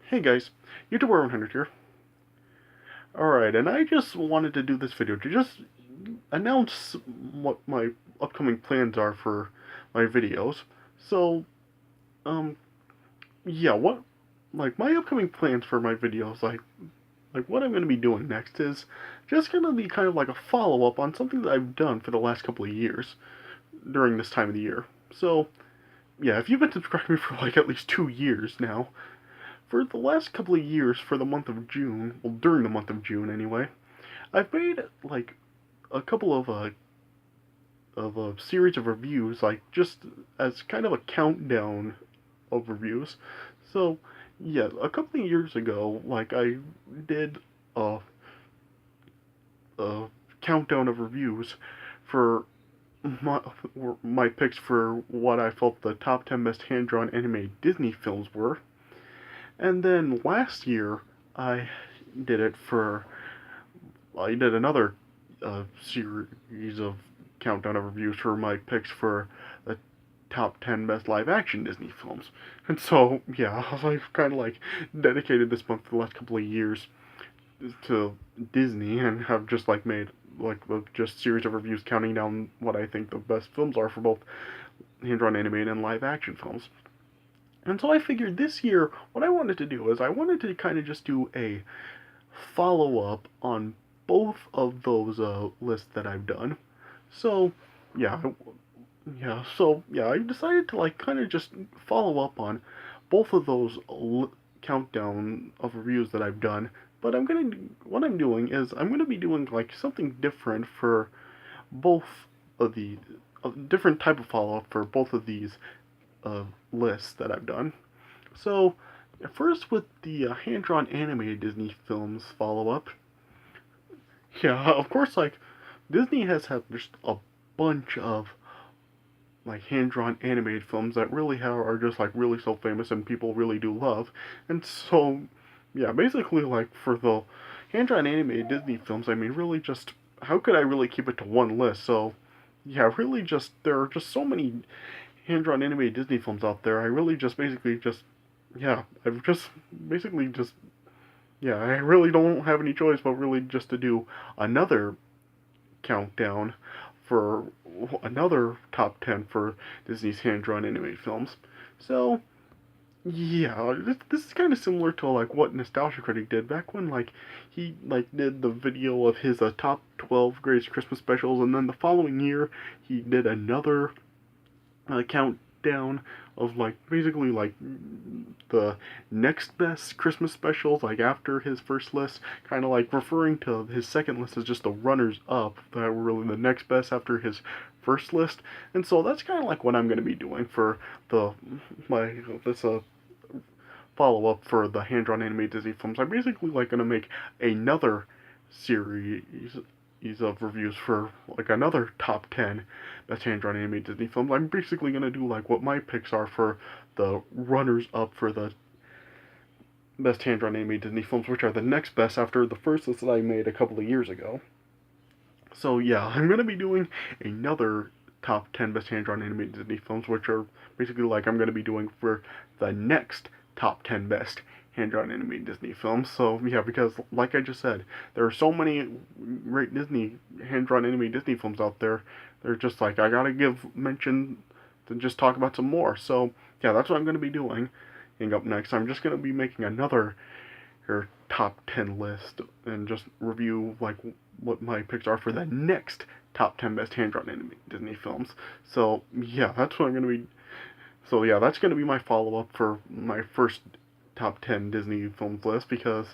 Hey guys, YouTuber 100 here. Alright, and I just wanted to do this video to just announce what my upcoming plans are for my videos. So, um, yeah, my upcoming plans for my videos, like what I'm going to be doing next is just going to be kind of like a follow-up on something that I've done for the last couple of years during this time of the year. So, yeah, if you've been subscribing me for like at least 2 years now, for the last couple of years, for the month of June, well, during the month of June anyway, I've made like a couple of a series of reviews, like just as kind of a countdown of reviews. So, yeah, a couple of years ago, like I did a, a countdown of reviews for my, my picks for what I felt the top 10 best hand drawn animated Disney films were. And then last year, I did it for. I did another series of countdown of reviews for my picks for the top 10 best live action Disney films. And so, yeah, I've kind of like dedicated this month for the last couple of years to Disney and have just like made like just series of reviews counting down what I think the best films are for both hand drawn animated and live action films. And so I figured this year, what I wanted to do is I wanted to kind of just do a follow up on both of those lists that I've done. So, yeah, I decided to like kind of just follow up on both of those countdown of reviews that I've done. But what I'm doing is I'm gonna be doing like something different for both of the a different type of follow up for both of these lists that I've done. So, first with the hand-drawn animated Disney films follow-up. Yeah, of course, like, Disney has had just a bunch of, like, hand-drawn animated films that really are just, like, really so famous and people really do love. And so, yeah, basically, like, for the hand-drawn animated Disney films, I mean, really just, how could I really keep it to one list? So, yeah, really just, there are just so many hand-drawn animated Disney films out there. I really just basically just yeah, I've just basically just yeah, I really don't have any choice but really just to do another countdown for another top 10 for Disney's hand-drawn animated films. So, yeah, this is kind of similar to like what Nostalgia Critic did back when like he like did the video of his top 12 greatest Christmas specials, and then the following year he did another countdown of like basically like the next best Christmas specials, like after his first list, kind of like referring to his second list as just the runners up that were really the next best after his first list. And so that's kind of like what I'm going to be doing for the my this follow up for the hand drawn animated Disney films. I'm basically like going to make another series of reviews for like another top 10 best hand drawn animated Disney films. I'm basically going to do like what my picks are for the runners up for the best hand drawn animated Disney films, which are the next best after the first list that I made a couple of years ago. So yeah, I'm going to be doing another top 10 best hand drawn animated Disney films, which are basically like I'm going to be doing for the next top 10 best hand drawn animated Disney films. So yeah, because like I just said, there are so many great Disney hand drawn animated Disney films out there. They're just like I gotta give mention to just talk about some more. So yeah, that's what I'm gonna be doing. And up next, I'm just gonna be making another top 10 list and just review like what my picks are for the next top 10 best hand drawn animated Disney films. So yeah, that's what I'm gonna be. So yeah, that's gonna be my follow up for my first top 10 Disney films list because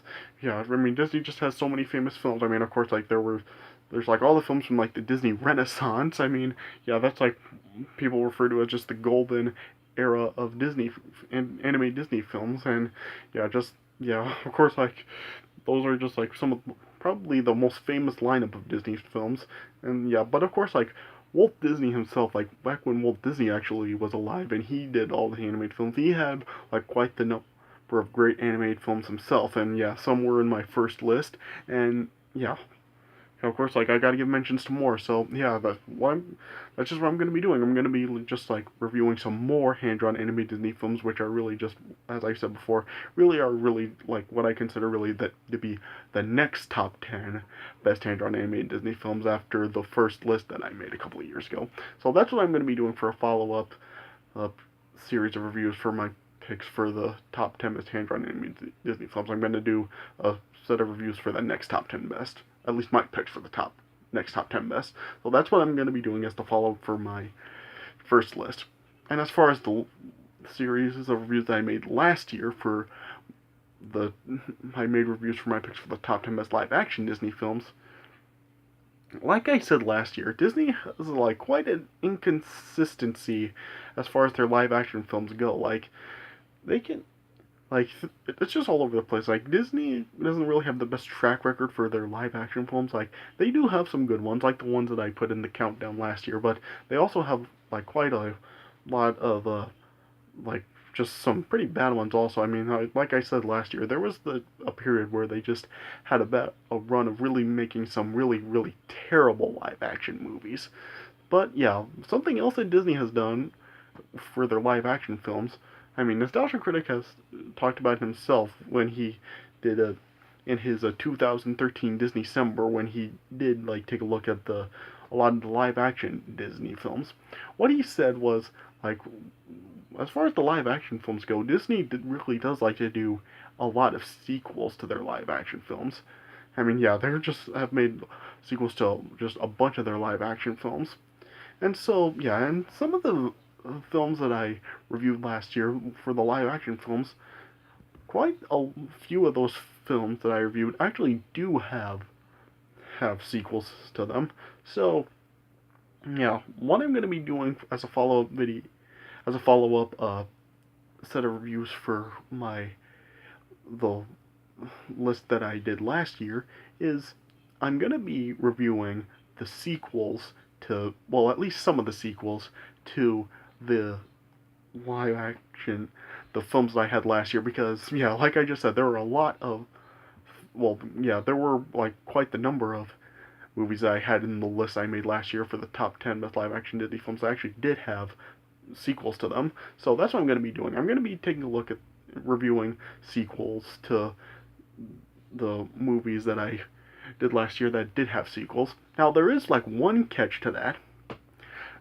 yeah, I mean Disney just has so many famous films. I mean, of course, like there's like all the films from like the Disney Renaissance. I mean, yeah, that's like people refer to as just the golden era of Disney and animated Disney films, and yeah, just yeah, of course, like those are just like some of probably the most famous lineup of Disney films, and yeah, but of course, like Walt Disney himself, like back when Walt Disney actually was alive and he did all the animated films, he had like quite the number of great animated films himself, and yeah, some were in my first list, and yeah, of course, like I gotta give mentions to more. So yeah, that's just what I'm gonna be doing. I'm gonna be just like reviewing some more hand-drawn anime Disney films, which are really just, as I said before, really are really like what I consider really that to be the next top 10 best hand-drawn anime Disney films after the first list that I made a couple of years ago. So that's what I'm gonna be doing for a follow-up uh, series of reviews for my picks for the top 10 best hand-drawn anime Disney films. I'm gonna do a set of reviews for the next top 10 best, at least my picks for the next top 10 best. So that's what I'm going to be doing as the follow up for my first list. And as far as the series of reviews that I made last year for the I made reviews for my picks for the top 10 best live action Disney films. Like I said last year, Disney has like quite an inconsistency as far as their live action films go. Like they can like it's just all over the place. Like Disney doesn't really have the best track record for their live action films. Like they do have some good ones, like the ones that I put in the countdown last year, but they also have like quite a lot of like just some pretty bad ones also. I mean, like I said last year, there was a period where they just had a run of really making some really terrible live action movies. But yeah, something else that Disney has done for their live action films. I mean, Nostalgia Critic has talked about himself when he did in his 2013 Disney December when he did like take a look at a lot of the live action Disney films. What he said was like, as far as the live action films go, Disney really does like to do a lot of sequels to their live action films. I mean, yeah, they just have made sequels to just a bunch of their live action films. And so, yeah, and some of the films that I reviewed last year for the live action films, quite a few of those films that I reviewed actually do have sequels to them. So, yeah, what I'm going to be doing as a follow-up video, as a follow-up set of reviews for the list that I did last year is I'm going to be reviewing the sequels to, well, at least some of the sequels to the live action, the films that I had last year, because, yeah, like I just said, there were a lot of, well, yeah, there were, like, quite the number of movies that I had in the list I made last year for the top 10 best live action Disney films that actually did have sequels to them. So that's what I'm going to be doing. I'm going to be taking a look at reviewing sequels to the movies that I did last year that did have sequels. Now, there is, like, one catch to that.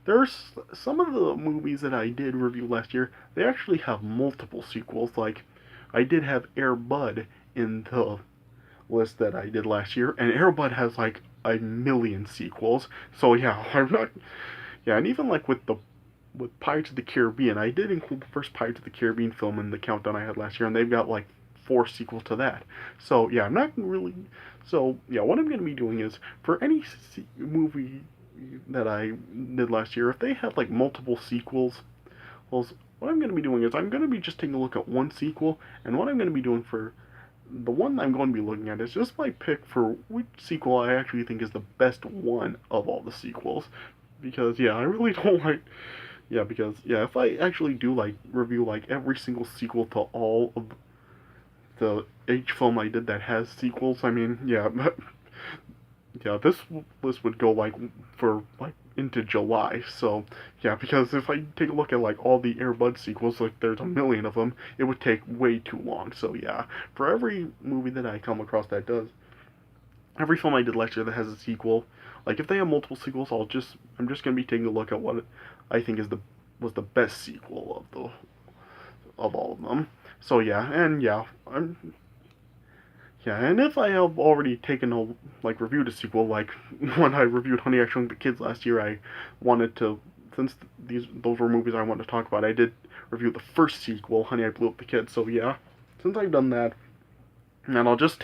There's some of the movies that I did review last year, they actually have multiple sequels. Like, I did have Air Bud in the list that I did last year, and Air Bud has like a million sequels. So yeah, I'm not. Yeah, and even like with Pirates of the Caribbean, I did include the first Pirates of the Caribbean film in the countdown I had last year, and they've got like 4 sequels to that. So yeah, I'm not really. So yeah, what I'm going to be doing is for any movie that I did last year, if they have like multiple sequels, well, what I'm going to be doing is I'm going to be just taking a look at one sequel, and what I'm going to be doing for the one I'm going to be looking at is just my pick for which sequel I actually think is the best one of all the sequels. Because yeah, I really don't like. Yeah, because yeah, if I actually do like review like every single sequel to all of the each film I did that has sequels, I mean, yeah, yeah, this list would go like for like into July. So yeah, because if I take a look at like all the Air Bud sequels, like there's a million of them, it would take way too long. So yeah, for every movie that I come across that does, every film I did last year that has a sequel, like if they have multiple sequels, I'm just gonna be taking a look at what I think is the was the best sequel of all of them. So yeah, and yeah, and if I have already taken a like reviewed a sequel, like when I reviewed Honey I Shrunk the Kids last year, I wanted to, since those were movies I wanted to talk about, I did review the first sequel, Honey I Blew Up the Kids. So yeah, since I've done that, and I'll just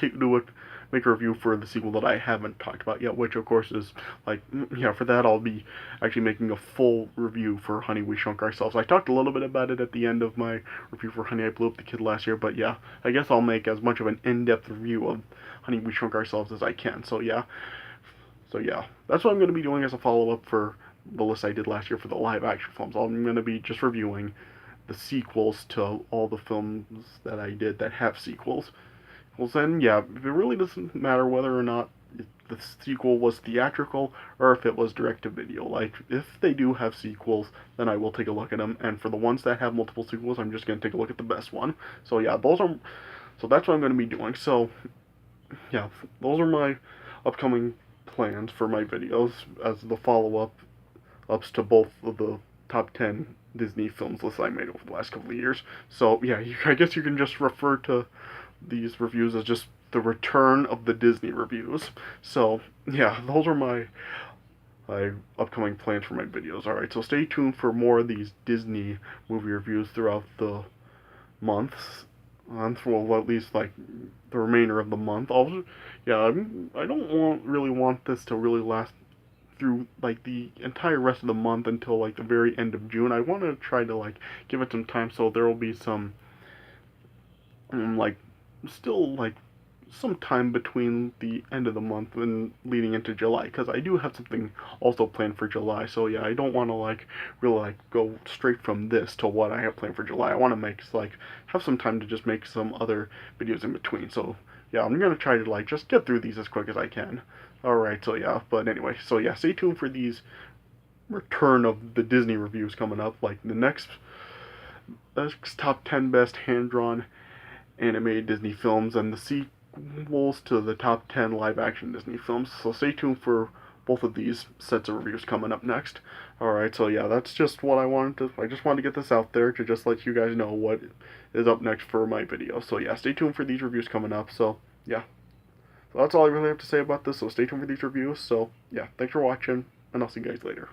make a review for the sequel that I haven't talked about yet, which of course is like, yeah, for that I'll be actually making a full review for Honey We Shrunk Ourselves. I talked a little bit about it at the end of my review for Honey I Blew Up the Kid last year, but yeah, I guess I'll make as much of an in-depth review of Honey We Shrunk Ourselves as I can. So yeah, that's what I'm going to be doing as a follow-up for the list I did last year for the live action films. I'm going to be just reviewing the sequels to all the films that I did that have sequels. Well, then, yeah, it really doesn't matter whether or not the sequel was theatrical or if it was direct to video. Like, if they do have sequels, then I will take a look at them. And for the ones that have multiple sequels, I'm just going to take a look at the best one. So, yeah, so that's what I'm going to be doing. So, yeah, those are my upcoming plans for my videos as the follow-ups to both of the top 10 Disney films lists I made over the last couple of years. So, yeah, I guess you can just refer to these reviews as just the return of the Disney reviews. So, yeah, those are my upcoming plans for my videos. Alright, so stay tuned for more of these Disney movie reviews throughout the months. Well, at least like the remainder of the month. I don't really want this to really last through like the entire rest of the month until like the very end of June. I want to try to like give it some time so there will be some like still like some time between the end of the month and leading into July, because I do have something also planned for July. So yeah, I don't want to like really like go straight from this to what I have planned for July. I want to make like have some time to just make some other videos in between. So yeah, I'm gonna try to like just get through these as quick as I can. Alright, so yeah, but anyway, so yeah, stay tuned for these return of the Disney reviews coming up. Like the next top 10 best hand-drawn animated Disney films and the sequels to the top 10 live-action Disney films. So stay tuned for both of these sets of reviews coming up next. Alright, so yeah, that's just what I just wanted to get this out there to just let you guys know what is up next for my video. So yeah, stay tuned for these reviews coming up. So yeah, so that's all I really have to say about this. So stay tuned for these reviews. So yeah, thanks for watching, and I'll see you guys later.